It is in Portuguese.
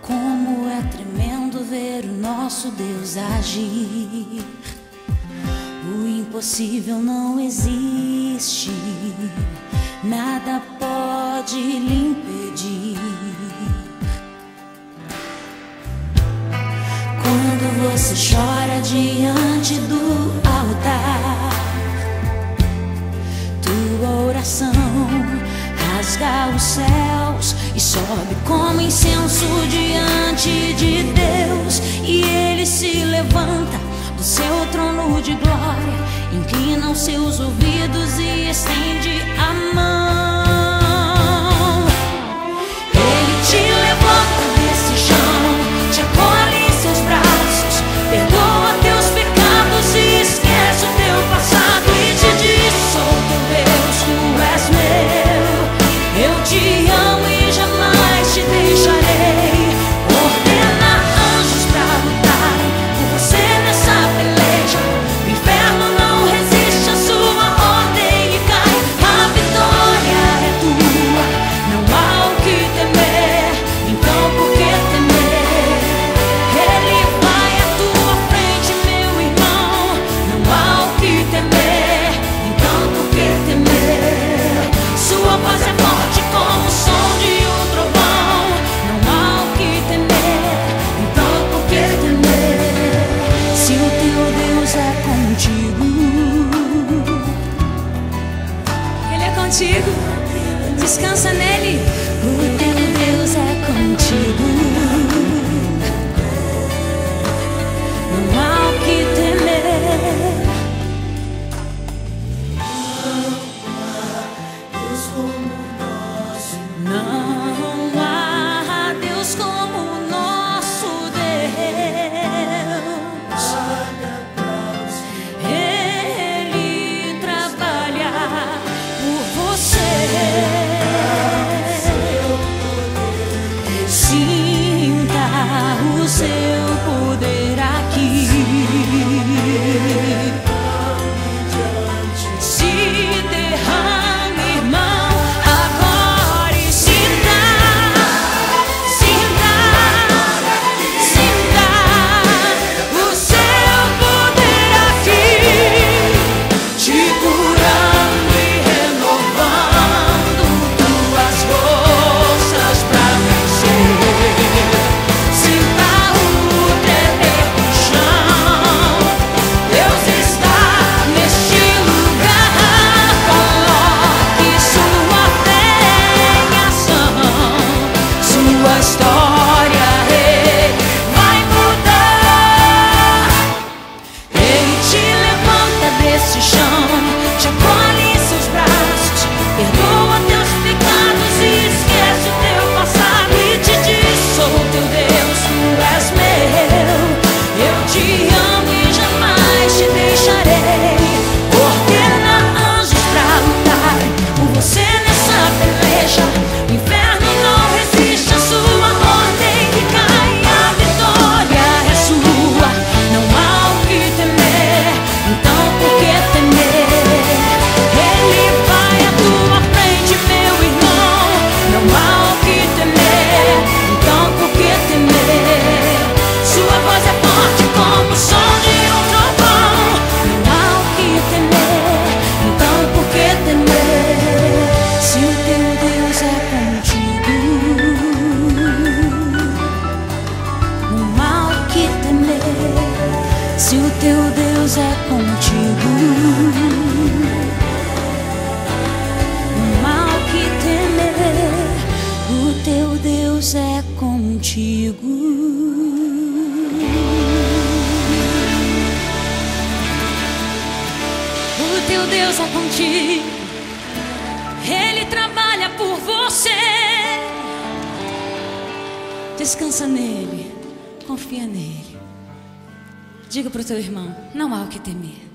Como é tremendo ver o nosso Deus agir. O impossível não existe, nada pode lhe impedir. Quando você chora diante do altar, tua oração rasga os céus e sobe como incenso diante de Deus. E Ele se levanta do seu trono de glória, inclina os seus ouvidos e estende a mão. Ele te levanta desse chão, te acolhe em seus braços, perdoa teus pecados e esquece o teu passado e te diz: sou teu Deus, tu és meu. Eu te amo e jamais te deixarei. Ordena anjos pra lutarem por você nessa peleja. O inferno não resiste à sua ordem e cai. A vitória é tua, não há o que temer. Então por que temer? Ele vai à tua frente, meu irmão. Não há o que temer. Então por que temer? Sua voz é forte como o som de um trovão. Não há o que temer, então por que temer? Se o teu Deus é contigo, Ele é contigo, descansa nele. O teu Deus é contigo, não há o que temer. Não há Deus como o nosso Deus. Ele trabalha por você. Sinta o seu poder aqui. Se derrame, irmão. Se o teu Deus é contigo, não há o que temer. O teu Deus é contigo. O teu Deus é contigo. Ele trabalha por você. Descansa nele, confia nele. Diga para o teu irmão: não há o que temer.